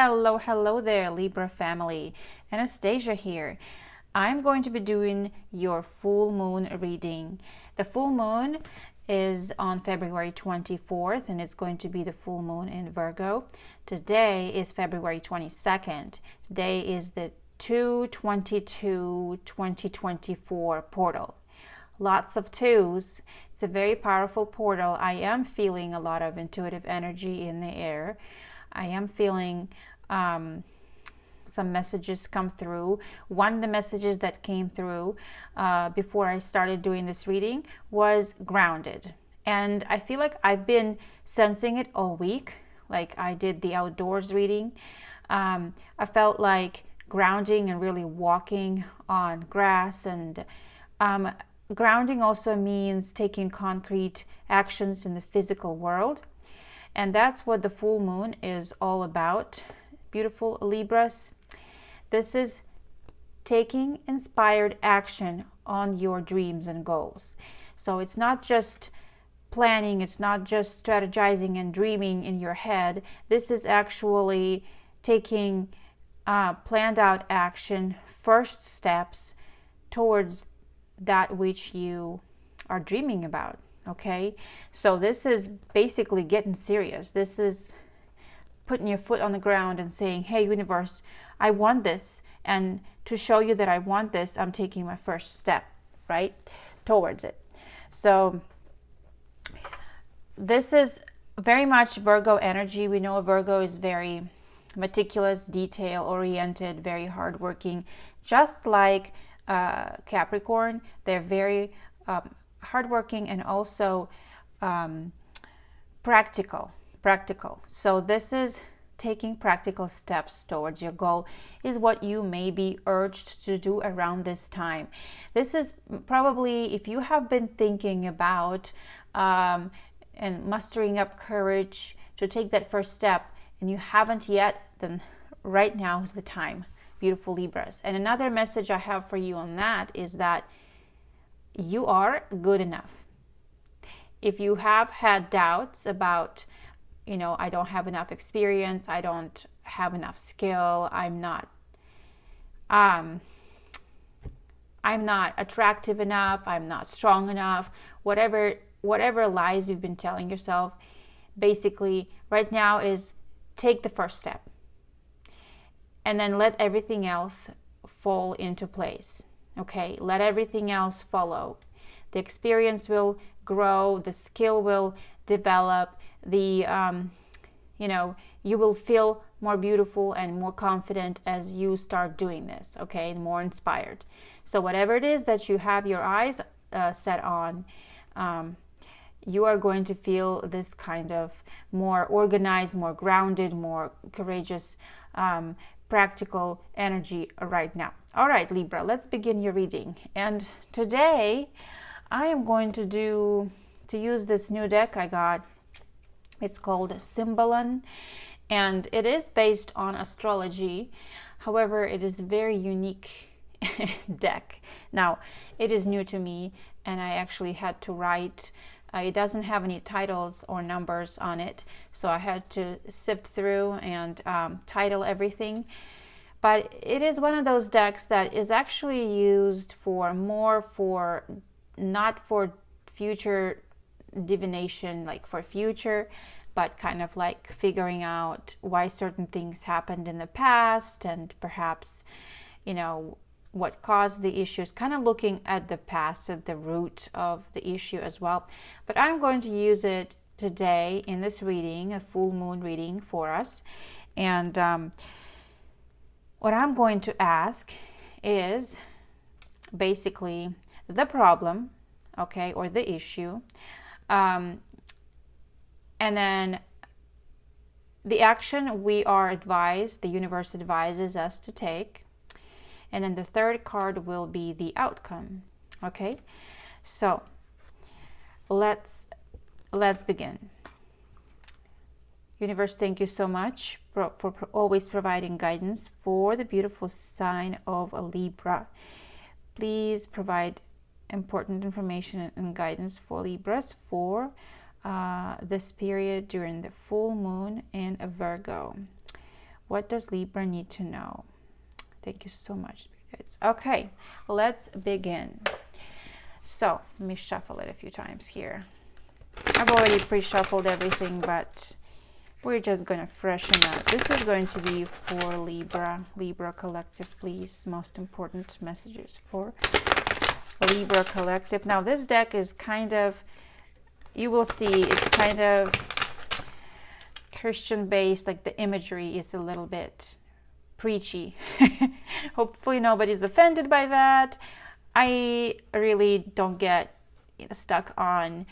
Hello there, Libra family. Anastasia here. I'm going to be doing your full moon reading. The full moon is on February 24th, and it's going to be the full moon in Virgo. Today is February 22nd. Today is the 2/22/2024 portal. Lots of twos. It's a very powerful portal. I am feeling a lot of intuitive energy in the air. I am feeling some messages come through. One of the messages that came through before I started doing this reading was grounded. And I feel like I've been sensing it all week. Like I did the outdoors reading. I felt like grounding and really walking on grass, and grounding also means taking concrete actions in the physical world. And that's what the full moon is all about. Beautiful Libras. This is taking inspired action on your dreams and goals. So it's not just planning, it's not just strategizing and dreaming in your head. This is actually taking planned out action, first steps towards that which you are dreaming about. Okay, so this is basically getting serious. This is putting your foot on the ground and saying, hey universe, I want this, and to show you that I want this, I'm taking my first step, right, towards it. So this is very much Virgo energy. We know Virgo is very meticulous, detail oriented, very hardworking, just like Capricorn. They're very hardworking and also practical. So this is taking practical steps towards your goal, is what you may be urged to do around this time. This is probably, if you have been thinking about and mustering up courage to take that first step and you haven't yet, then right now is the time, beautiful Libras. And another message I have for you on that is that you are good enough. If you have had doubts about, I don't have enough experience, I don't have enough skill, I'm not attractive enough, I'm not strong enough, whatever lies you've been telling yourself, basically right now is take the first step and then let everything else fall into place. Okay, let everything else follow. The experience will grow, the skill will develop, you will feel more beautiful and more confident as you start doing this, okay, and more inspired. So whatever it is that you have your eyes set on, you are going to feel this kind of more organized, more grounded, more courageous, practical energy right now. All right, Libra, let's begin your reading. And today I am going to use this new deck I got. It's called Symbolon, and it is based on astrology. However, it is a very unique deck. Now, it is new to me, and I actually had to write. It doesn't have any titles or numbers on it, so I had to sift through and title everything. But it is one of those decks that is actually used not for future divination, like for future, but kind of like figuring out why certain things happened in the past, and perhaps, what caused the issues, kind of looking at the past, at the root of the issue as well. But I'm going to use it today in this reading, a full moon reading for us. And what I'm going to ask is basically the problem, okay, or the issue, and then the action we are advised, the universe advises us to take. And then the third card will be the outcome. Okay, so let's begin. Universe, thank you so much for always providing guidance for the beautiful sign of a Libra. Please provide important information and guidance for Libras for this period during the full moon in Virgo. What does Libra need to know? Thank you so much, guys. Okay, let's begin. So let me shuffle it a few times here. I've already pre-shuffled everything, but we're just going to freshen up. This is going to be for Libra. Libra collective, please. Most important messages for Libra collective. Now, this deck is kind of, you will see, it's kind of Christian based. Like the imagery is a little bit preachy. Hopefully nobody's offended by that. I really don't get stuck on,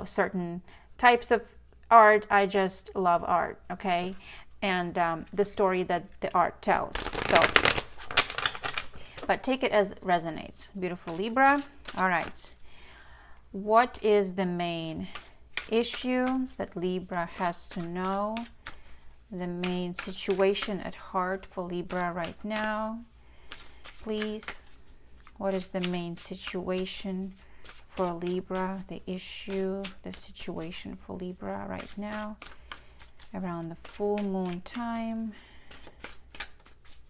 certain types of art. I just love art, okay? And the story that the art tells. So, but take it as it resonates. Beautiful Libra. All right. What is the main issue that Libra has to know? The main situation at heart for Libra right now, please. What is the main situation for Libra? The issue, the situation for Libra right now, around the full moon time.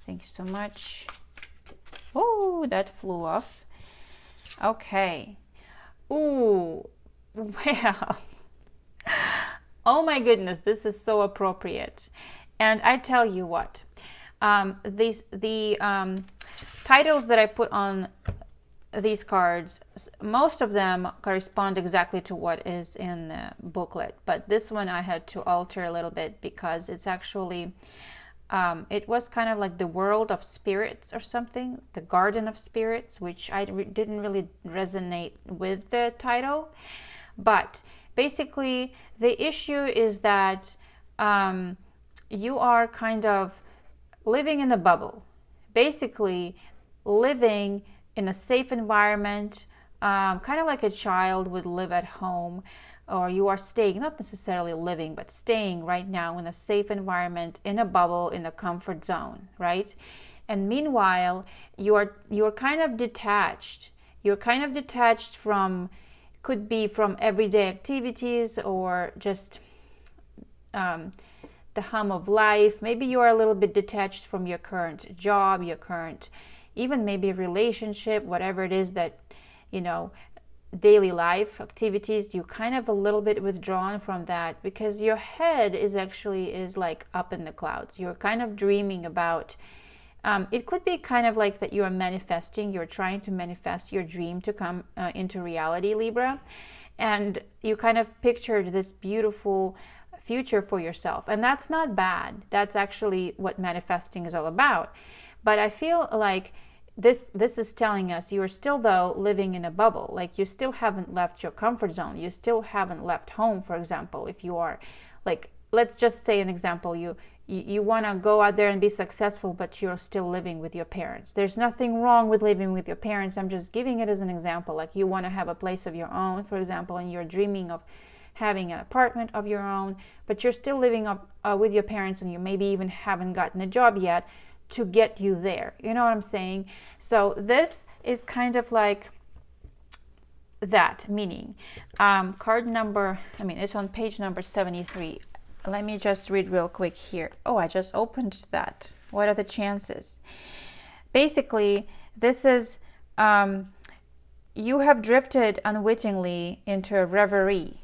Thank you so much. Oh, that flew off. Okay. Ooh, well. Oh my goodness, this is so appropriate. And I tell you what, the titles that I put on these cards, most of them correspond exactly to what is in the booklet. But this one I had to alter a little bit because it's actually, it was kind of like the world of spirits or something, the garden of spirits, which I didn't really resonate with the title. But basically, the issue is that you are kind of living in a bubble. Basically, living in a safe environment, kind of like a child would live at home, or you are staying, not necessarily living, but staying right now in a safe environment, in a bubble, in a comfort zone, right? And meanwhile, you're kind of detached. You're kind of detached from, could be from everyday activities or just the hum of life. Maybe you are a little bit detached from your current job, your current, even maybe relationship, whatever it is that, daily life activities. You're kind of a little bit withdrawn from that because your head is like up in the clouds. You're kind of dreaming about, it could be kind of like that you are manifesting, you're trying to manifest your dream to come into reality, Libra. And you kind of pictured this beautiful future for yourself. And that's not bad. That's actually what manifesting is all about. But I feel like this is telling us you are still, though, living in a bubble. Like you still haven't left your comfort zone. You still haven't left home, for example. If you are, like, let's just say an example, you want to go out there and be successful, but you're still living with your parents. There's nothing wrong with living with your parents. I'm just giving it as an example. Like you want to have a place of your own, for example, and you're dreaming of having an apartment of your own, but you're still living with your parents, and you maybe even haven't gotten a job yet to get you there. You know what I'm saying? So this is kind of like that, meaning card number, it's on page number 73. Let me just read real quick here. Oh, I just opened that. What are the chances? Basically, this is you have drifted unwittingly into a reverie,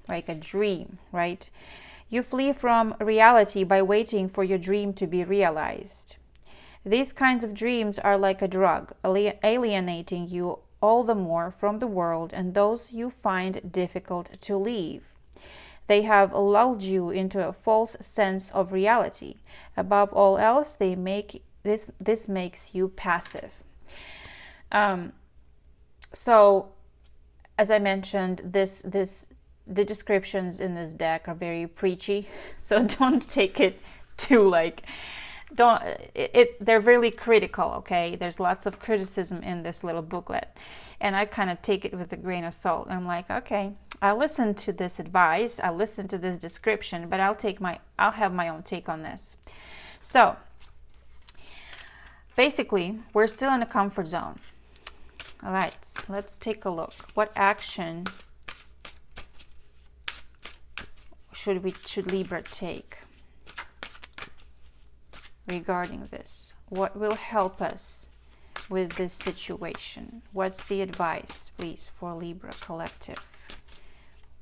like a dream, right? You flee from reality by waiting for your dream to be realized. These kinds of dreams are like a drug, alienating you all the more from the world and those you find difficult to leave. They have lulled you into a false sense of reality. Above all else, they make this makes you passive. So, as I mentioned, the descriptions in this deck are very preachy. So don't take it too they're really critical, okay? There's lots of criticism in this little booklet, and I kind of take it with a grain of salt. I'm like, okay, I'll listen to this advice, I'll listen to this description, but I'll have my own take on this. So basically, we're still in a comfort zone. All right, let's take a look. What action should Libra take? regarding this? What will help us with this situation? What's the advice, please, for Libra Collective?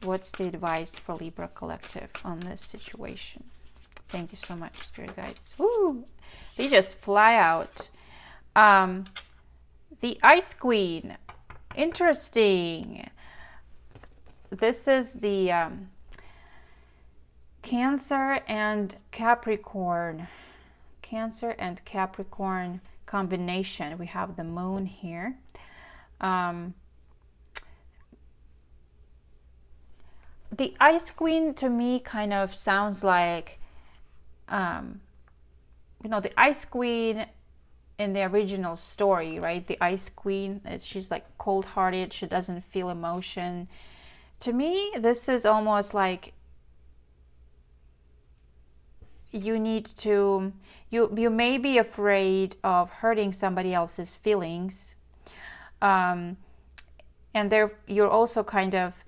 What's the advice for Libra Collective on this situation? Thank you so much, Spirit Guides. Woo! They just fly out. The Ice Queen. Interesting. This is the Cancer and Capricorn. Cancer and Capricorn combination. We have the moon here. The Ice Queen to me kind of sounds like, you know, the Ice Queen in the original story, right? The Ice Queen, she's like cold-hearted. She doesn't feel emotion. To me, this is almost like you need to, you may be afraid of hurting somebody else's feelings. And there, you're also kind of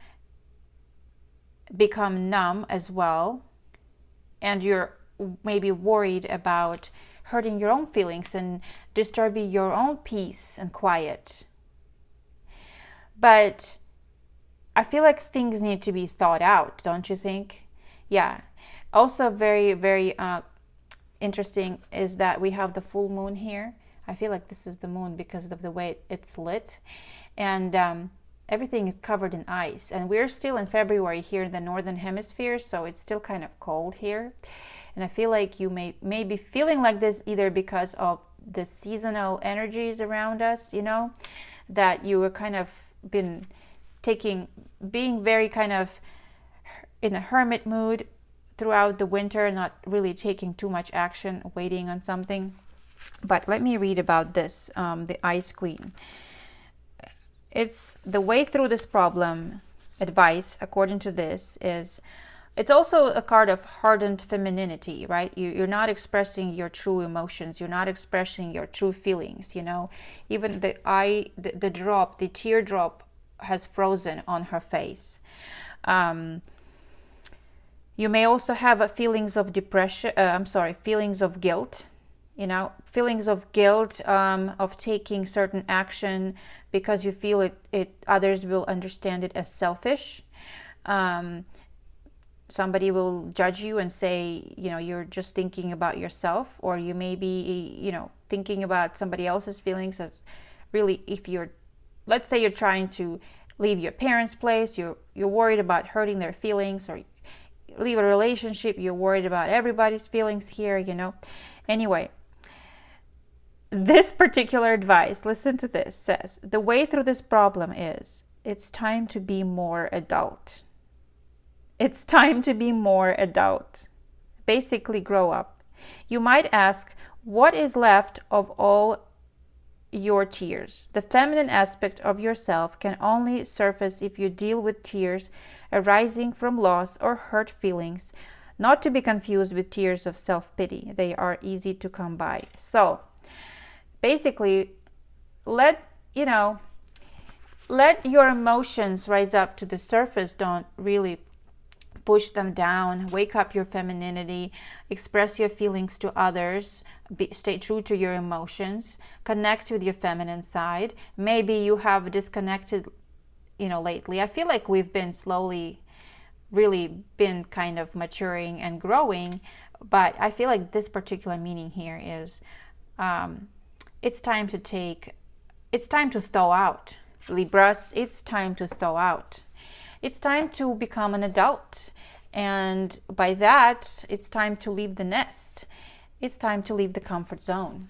become numb as well. And you're maybe worried about hurting your own feelings and disturbing your own peace and quiet. But I feel like things need to be thought out, don't you think? Yeah. Also very, very interesting is that we have the full moon here. I feel like this is the moon because of the way it's lit. And everything is covered in ice. And we're still in February here in the Northern Hemisphere, so it's still kind of cold here. And I feel like you may be feeling like this either because of the seasonal energies around us, you know, that you were kind of being very kind of in a hermit mood throughout the winter, not really taking too much action, waiting on something. But let me read about this, the Ice Queen. It's the way through this problem. Advice, according to this, is it's also a card of hardened femininity, right? You're not expressing your true emotions. You're not expressing your true feelings, you know. Even the teardrop has frozen on her face. You may also have feelings of feelings of guilt, you know, feelings of guilt of taking certain action because you feel others will understand it as selfish. Somebody will judge you and say, you know, you're just thinking about yourself, or you may be, you know, thinking about somebody else's feelings as really, let's say you're trying to leave your parents' place, you're worried about hurting their feelings, or leave a relationship, you're worried about everybody's feelings here, you know. Anyway, this particular advice, listen to this, says, the way through this problem is, it's time to be more adult. It's time to be more adult. Basically, grow up. You might ask, what is left of all your tears? The feminine aspect of yourself can only surface if you deal with tears arising from loss or hurt feelings, not to be confused with tears of self-pity. They are easy to come by. So, basically, let your emotions rise up to the surface. Don't really push them down. Wake up your femininity, express your feelings to others, stay true to your emotions, connect with your feminine side. Maybe you have disconnected, you know, lately. I feel like we've been slowly really been kind of maturing and growing, but I feel like this particular meaning here is it's time to thaw out. Libras, it's time to thaw out. It's time to become an adult. And by that, it's time to leave the nest. It's time to leave the comfort zone.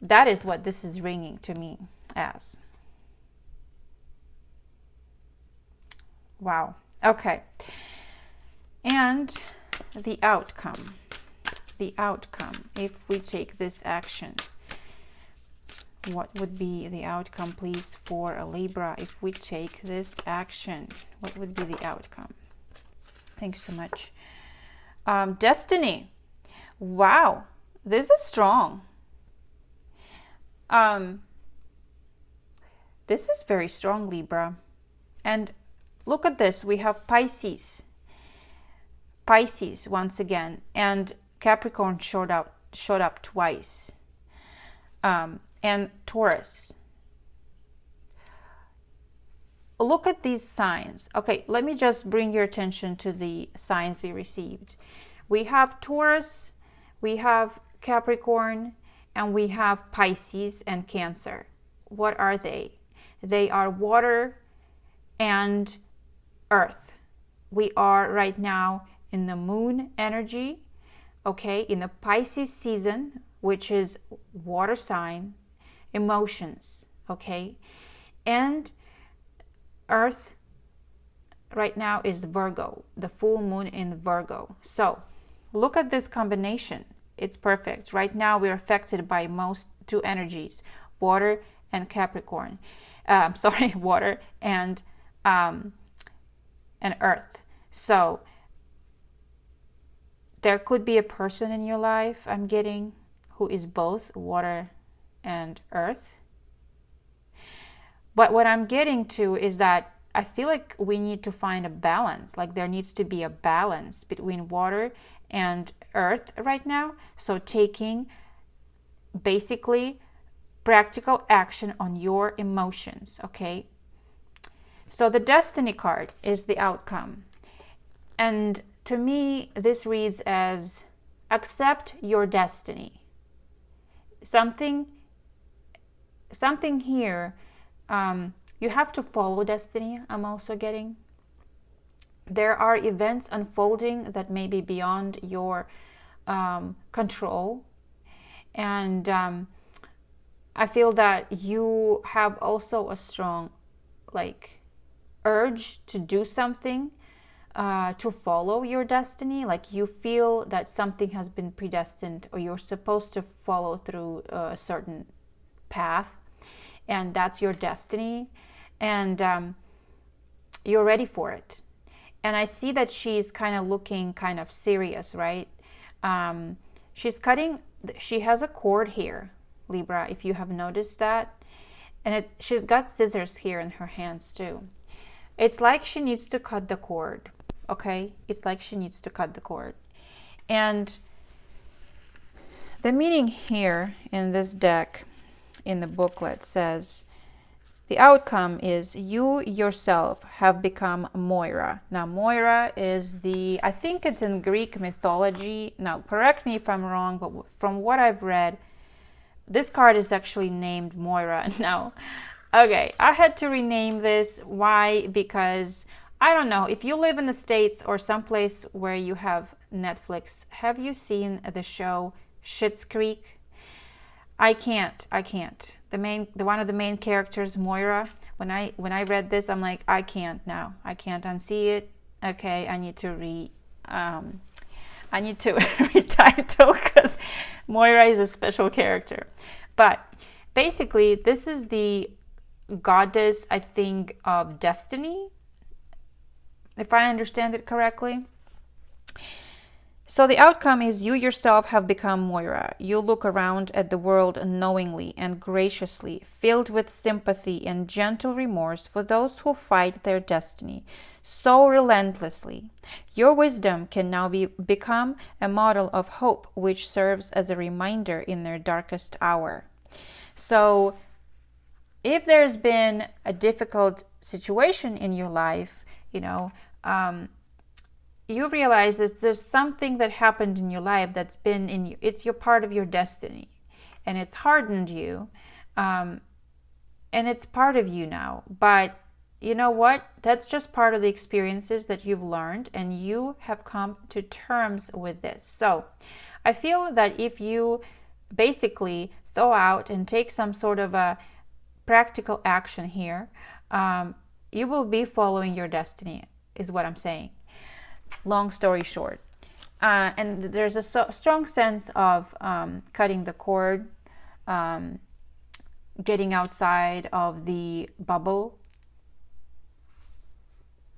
That is what this is ringing to me as. Wow. Okay. And the outcome. The outcome, if we take this action. What would be the outcome, please, for a Libra if we take this action? What would be the outcome? Thanks so much. Destiny. Wow, this is strong. This is very strong, Libra. And look at this. We have Pisces. Pisces once again. And Capricorn showed up twice. And Taurus. Look at these signs. Okay, let me just bring your attention to the signs we received. We have Taurus, we have Capricorn, and we have Pisces and Cancer. What are they? They are water and earth. We are right now in the moon energy, okay, in the Pisces season, which is water sign, emotions, okay, and earth right now is Virgo, the full moon in Virgo. So look at this combination. It's perfect. Right now we're affected by most two energies, water and Capricorn. Water and earth. So there could be a person in your life, I'm getting, who is both water and earth. But what I'm getting to is that I feel like we need to find a balance. Like there needs to be a balance between water and earth right now. So taking basically practical action on your emotions, okay? So the Destiny card is the outcome. And to me, this reads as accept your destiny. Something here, you have to follow destiny, I'm also getting. There are events unfolding that may be beyond your control. And I feel that you have also a strong urge to do something, to follow your destiny. Like you feel that something has been predestined, or you're supposed to follow through a certain path, and that's your destiny, and you're ready for it. And I see that she's kind of looking kind of serious, right? She has a cord here, Libra, if you have noticed that. And she's got scissors here in her hands too. It's like she needs to cut the cord, okay? It's like she needs to cut the cord. And the meaning here in this deck, in the booklet, says, the outcome is you yourself have become Moira. Now, Moira is I think it's in Greek mythology. Now, correct me if I'm wrong, but from what I've read, this card is actually named Moira now. Okay, I had to rename this. Why? Because, I don't know, if you live in the States or someplace where you have Netflix, have you seen the show Schitt's Creek? I can't. One of the main characters, Moira, when I read this, I'm like, I can't now. I can't unsee it. Okay, I need to retitle, because Moira is a special character. But basically, this is the goddess, I think, of destiny, if I understand it correctly. So the outcome is you yourself have become Moira. You look around at the world knowingly and graciously, filled with sympathy and gentle remorse for those who fight their destiny so relentlessly. Your wisdom can now become a model of hope, which serves as a reminder in their darkest hour. So if there's been a difficult situation in your life, you realize that there's something that happened in your life that's been in you. You're part of your destiny, and it's hardened you, and it's part of you now. But you know what? That's just part of the experiences that you've learned, and you have come to terms with this. So I feel that if you basically thaw out and take some sort of a practical action here, you will be following your destiny, is what I'm saying. Long story short. And there's a strong sense of cutting the cord, getting outside of the bubble,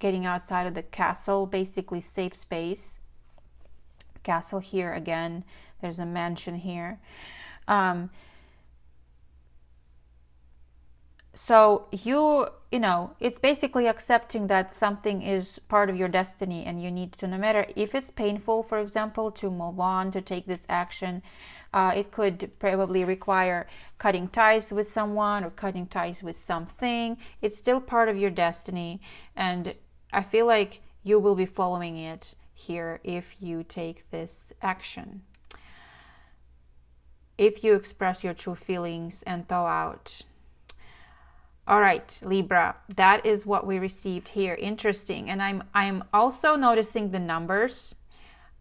getting outside of the castle, basically safe space. Castle here again, there's a mansion here. So you know, it's basically accepting that something is part of your destiny, and you need to, no matter if it's painful, for example, to move on, to take this action. It could probably require cutting ties with someone or cutting ties with something. It's still part of your destiny, and I feel like you will be following it here if you take this action. If you express your true feelings and thaw out. All right, Libra, that is what we received here. Interesting. And I'm also noticing the numbers.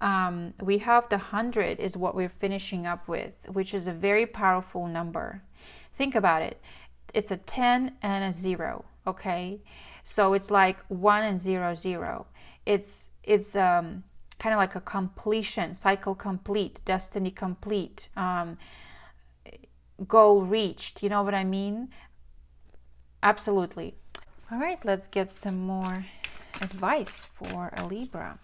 We have the 100 is what we're finishing up with, which is a very powerful number. Think about it. It's a 10 and a 0, okay? So it's like 1 and 0, 0. It's kind of like a completion, cycle complete, destiny complete, goal reached. You know what I mean? Absolutely. All right, let's get some more advice for a Libra.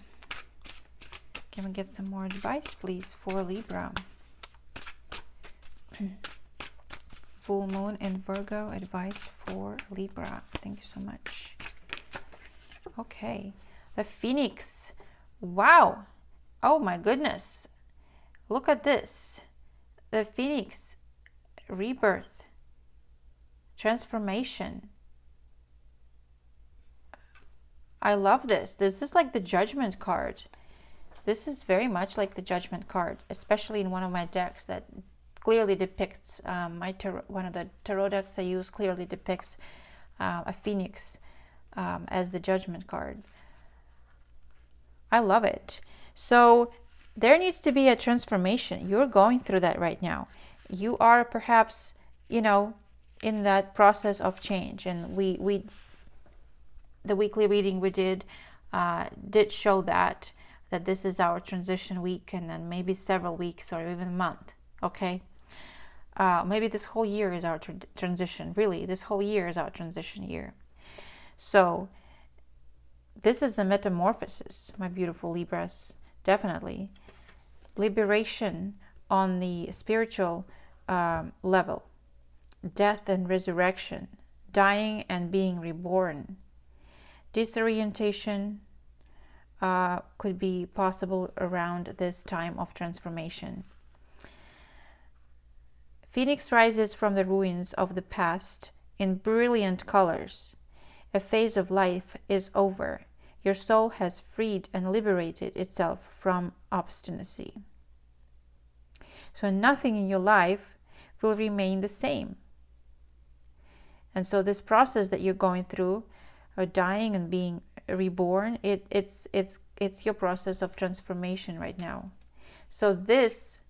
Can we get some more advice, please, for Libra? Full moon in Virgo, advice for Libra. Thank you so much. Okay, the Phoenix. Wow. Oh my goodness. Look at this. The Phoenix, rebirth, transformation. I love this. This is like the Judgment card. This is very much like the Judgment card, especially in one of my decks that clearly depicts one of the tarot decks I use clearly depicts a phoenix as the Judgment card. I love it. So there needs to be a transformation. You're going through that right now. You are perhaps, you know, in that process of change, and we the weekly reading we did show that this is our transition week, and then maybe several weeks or even a month. Okay, maybe this whole year is our transition. Really, this whole year is our transition year. So this is a metamorphosis, my beautiful Libras. Definitely liberation on the spiritual level, death and resurrection, dying and being reborn. Disorientation could be possible around this time of transformation. Phoenix rises from the ruins of the past in brilliant colors. A phase of life is over. Your soul has freed and liberated itself from obstinacy. So nothing in your life will remain the same. And so this process that you're going through, dying and being reborn, it's your process of transformation right now. So this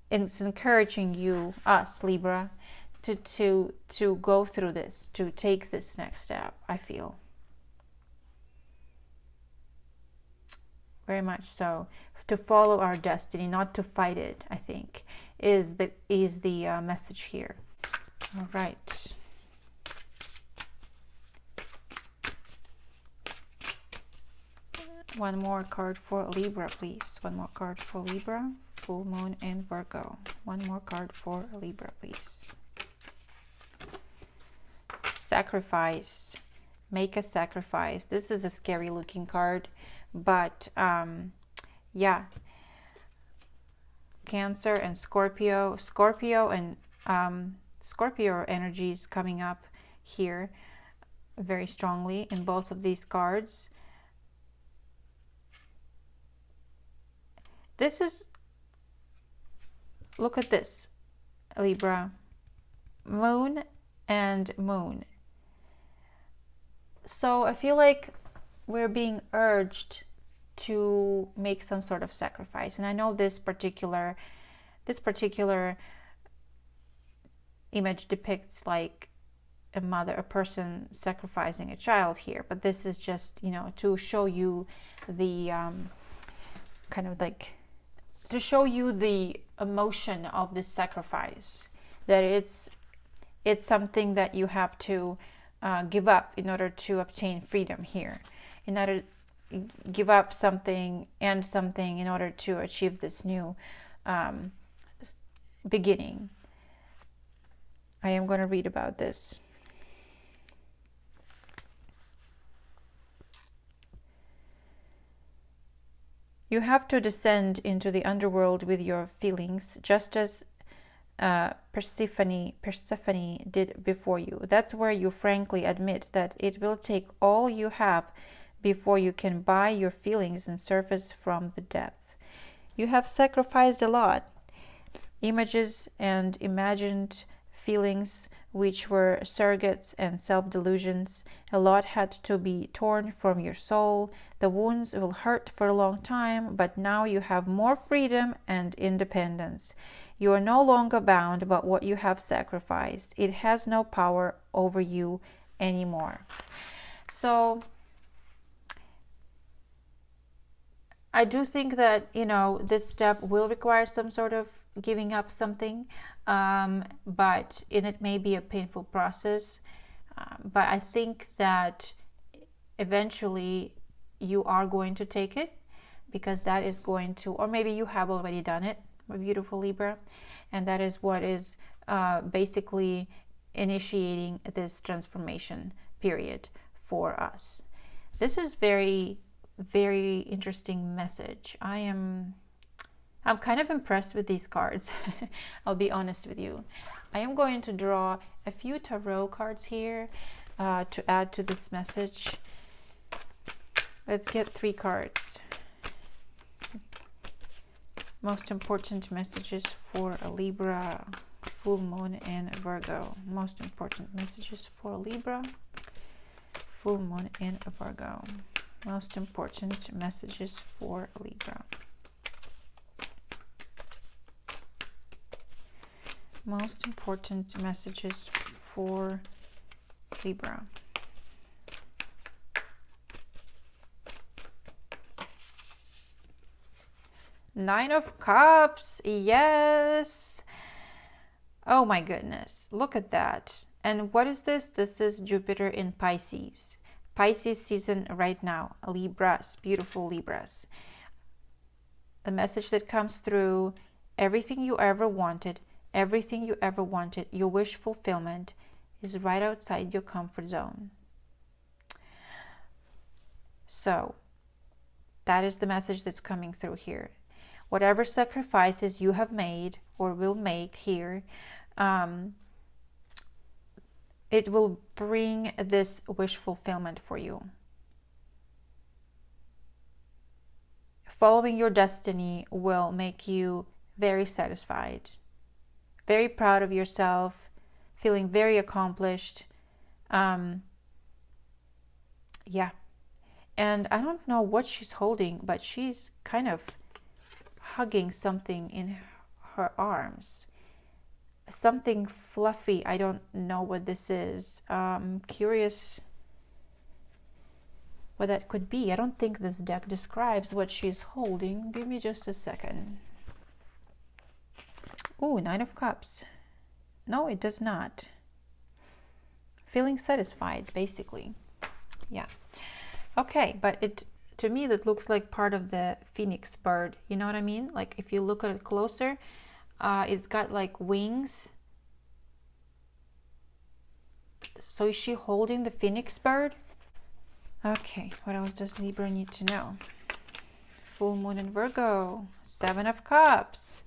is encouraging you, us Libra, to go through this, to take this next step. I feel very much so, to follow our destiny, not to fight it, I think is the message here. All right. One more card for Libra, please. One more card for Libra. Full moon in Virgo. One more card for Libra, please. Sacrifice. Make a sacrifice. This is a scary looking card, but yeah. Cancer and Scorpio. Scorpio energies coming up here very strongly in both of these cards. This is, look at this, Libra, moon and moon. So I feel like we're being urged to make some sort of sacrifice. And I know this particular image depicts like a person sacrificing a child here. But this is just, you know, to show you the kind of like, to show you the emotion of this sacrifice, that it's something that you have to give up in order to obtain freedom here, in order to give up something and something in order to achieve this new beginning. I am going to read about this. You have to descend into the underworld with your feelings, just as Persephone did before you. That's where you frankly admit that it will take all you have before you can buy your feelings and surface from the depths. You have sacrificed a lot. Images and imagined feelings, which were surrogates and self-delusions. A lot had to be torn from your soul. The wounds will hurt for a long time, but now you have more freedom and independence. You are no longer bound by what you have sacrificed. It has no power over you anymore. So I do think that, this step will require some sort of giving up something, but it may be a painful process. But I think that eventually you are going to take it, because that is going to, or maybe you have already done it, my beautiful Libra, and that is what is basically initiating this transformation period for us. This is very, very interesting message. I'm kind of impressed with these cards. I'll be honest with you. I am going to draw a few tarot cards here to add to this message. Let's get 3 cards. Most important messages for a Libra, full moon, and Virgo. Most important messages for Libra, full moon, and Virgo. Most important messages for Libra. Most important messages for Libra. Nine of Cups, yes. Oh my goodness, look at that. And what is this? This is Jupiter in Pisces. Pisces season right now, Libras, beautiful Libras. The message that comes through, everything you ever wanted, your wish fulfillment is right outside your comfort zone. So that is the message that's coming through here. Whatever sacrifices you have made or will make here, it will bring this wish fulfillment for you. Following your destiny will make you very satisfied, very proud of yourself, feeling very accomplished. Yeah. And I don't know what she's holding, but she's kind of hugging something in her arms. Something fluffy. I don't know what this is. I'm curious what that could be. I don't think this deck describes what she's holding. Give me just a second. Ooh, Nine of Cups. No, it does not. Feeling satisfied, basically. Yeah. Okay, but to me that looks like part of the phoenix bird. You know what I mean? Like if you look at it closer, it's got like wings. So is she holding the phoenix bird? Okay, what else does Libra need to know? Full moon in Virgo, 7 of Cups.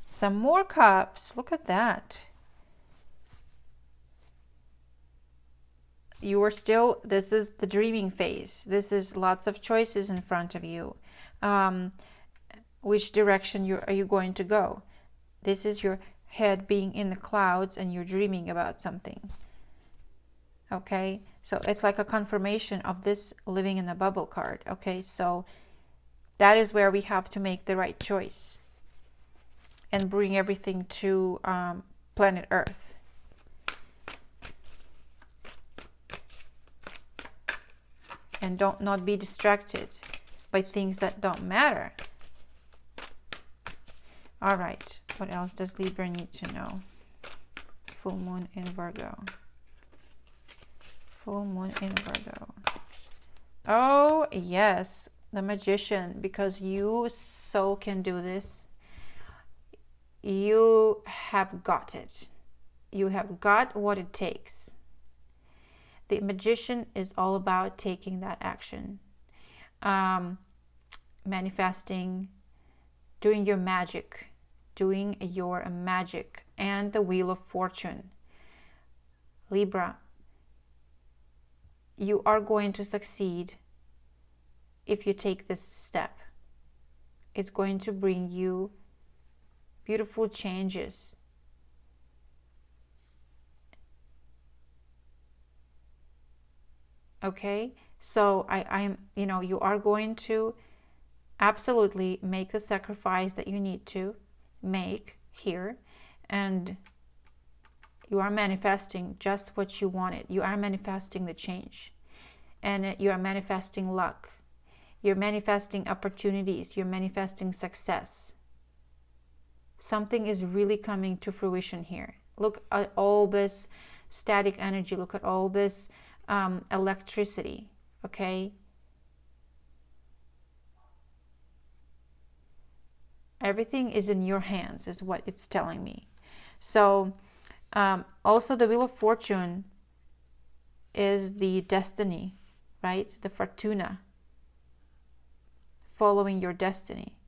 Some more cups. Look at that. You are still, this is the dreaming phase. This is lots of choices in front of you. Which direction are you going to go? This is your head being in the clouds and you're dreaming about something. Okay, so it's like a confirmation of this living in the bubble card. Okay, so that is where we have to make the right choice and bring everything to planet Earth. And not be distracted by things that don't matter. All right, what else does Libra need to know? Full moon in Virgo. Full moon in Virgo. Oh, yes, the Magician, because you so can do this. You have got it. You have got what it takes. The Magician is all about taking that action. manifesting, doing your magic, and the Wheel of Fortune. Libra, you are going to succeed if you take this step. It's going to bring you beautiful changes. Okay, so I'm, you are going to absolutely make the sacrifice that you need to make here, and you are manifesting just what you wanted. You are manifesting the change, and you are manifesting luck. You're manifesting opportunities. You're manifesting success. Something is really coming to fruition here. Look at all this static energy. Look at all this electricity. Okay, everything is in your hands, is what it's telling me. So also the Wheel of Fortune is the destiny, right? The Fortuna, following your destiny.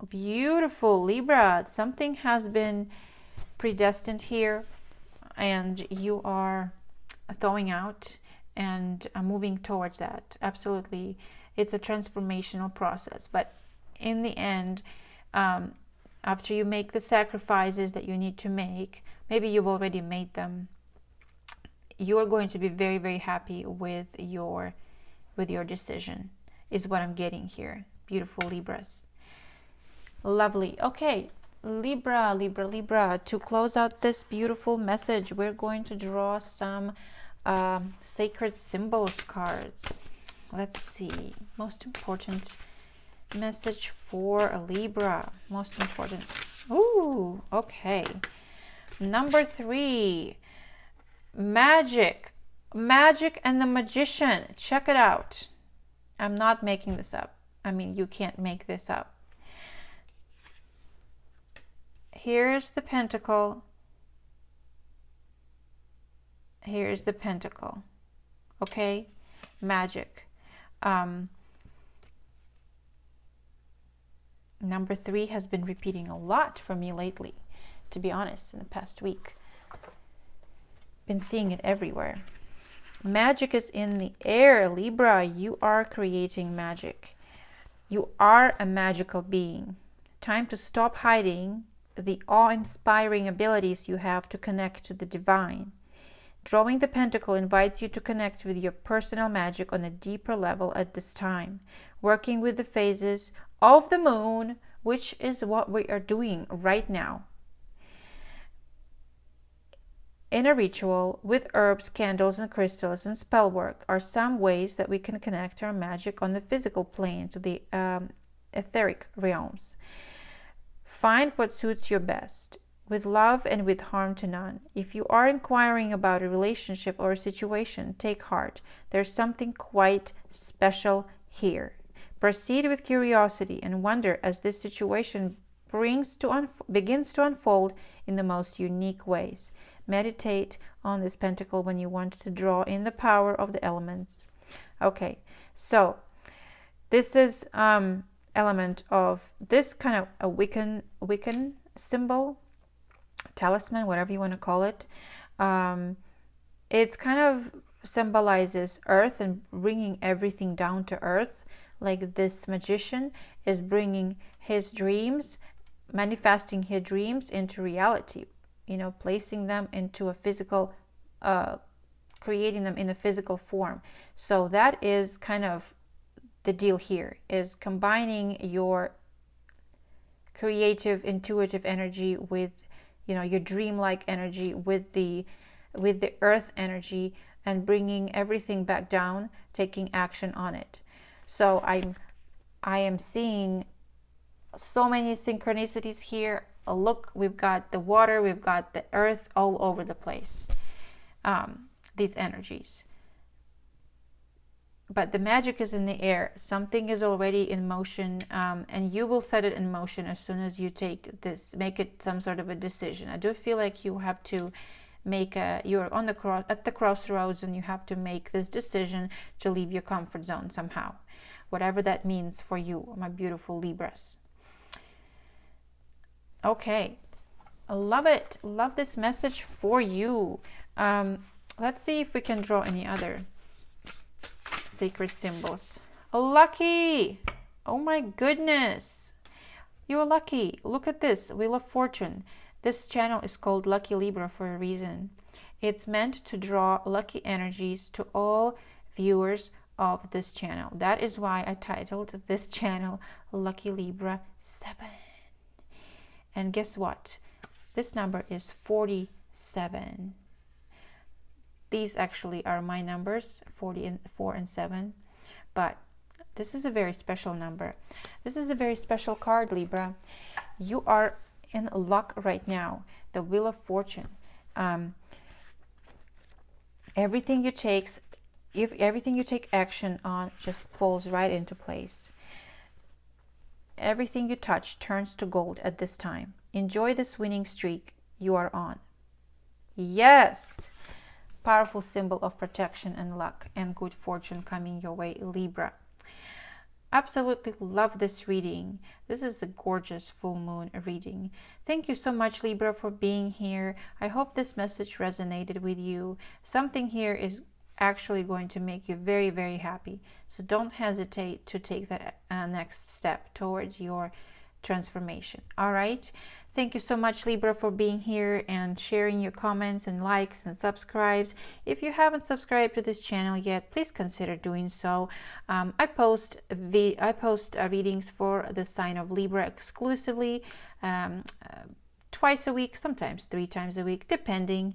Beautiful, Libra. Something has been predestined here, and you are thawing out and moving towards that. Absolutely. It's a transformational process, but in the end, after you make the sacrifices that you need to make, maybe you've already made them, you're going to be very, very happy with your decision, is what I'm getting here. Beautiful, Libras. Lovely. Okay, Libra, to close out this beautiful message, we're going to draw some sacred symbols cards. Let's see. Most important message for a Libra. Most important. Ooh, okay. Number 3. Magic. Magic and the Magician. Check it out. I'm not making this up. I mean, you can't make this up. Here's the Pentacle. Here's the Pentacle. Okay? Magic. Number 3 has been repeating a lot for me lately, to be honest, in the past week. Been seeing it everywhere. Magic is in the air, Libra. You are creating magic. You are a magical being. Time to stop hiding the awe-inspiring abilities you have to connect to the divine. Drawing the Pentacle invites you to connect with your personal magic on a deeper level at this time, working with the phases of the moon, which is what we are doing right now. In a ritual with herbs, candles, and crystals and spell work are some ways that we can connect our magic on the physical plane to the etheric realms. Find what suits your best, with love and with harm to none. If you are inquiring about a relationship or a situation, take heart. There's something quite special here. Proceed with curiosity and wonder as this situation begins to unfold in the most unique ways. Meditate on this Pentacle when you want to draw in the power of the elements. Okay, so this is element of this kind of a Wiccan symbol, talisman, whatever you want to call it. It's kind of symbolizes earth and bringing everything down to earth. Like this magician is bringing his dreams, manifesting his dreams into reality, placing them into a physical, creating them in a physical form. So that is kind of the deal here, is combining your creative, intuitive energy with, your dreamlike energy with the earth energy, and bringing everything back down, taking action on it. So I am seeing so many synchronicities here. Look, we've got the water, we've got the earth, all over the place. These energies. But the magic is in the air. Something is already in motion, and you will set it in motion as soon as you make it some sort of a decision. I do feel like you have to you're on at the crossroads, and you have to make this decision to leave your comfort zone somehow, whatever that means for you, my beautiful Libras. Okay, I love it. Love this message for you. Let's see if we can draw any other sacred symbols. Lucky! Oh my goodness! You're lucky. Look at this, Wheel of Fortune. This channel is called Lucky Libra for a reason. It's meant to draw lucky energies to all viewers of this channel. That is why I titled this channel Lucky Libra 7. And guess what? This number is 47. These actually are my numbers, 4 and 7. But this is a very special number. This is a very special card, Libra. You are in luck right now. The Wheel of Fortune. Everything you take action on just falls right into place. Everything you touch turns to gold at this time. Enjoy this winning streak you are on. Yes! Powerful symbol of protection and luck and good fortune coming your way, Libra. Absolutely love this reading. This is a gorgeous full moon reading. Thank you so much, Libra, for being here. I hope this message resonated with you. Something here is actually going to make you very, very happy. So don't hesitate to take that next step towards your transformation. All right. Thank you so much, Libra, for being here and sharing your comments and likes and subscribes. If you haven't subscribed to this channel yet, please consider doing so. I post readings for the sign of Libra exclusively twice a week, sometimes 3 times a week, depending.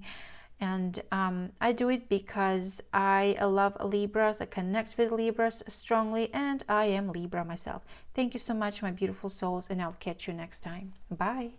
And I do it because I love Libras, I connect with Libras strongly, and I am Libra myself. Thank you so much, my beautiful souls, and I'll catch you next time. Bye.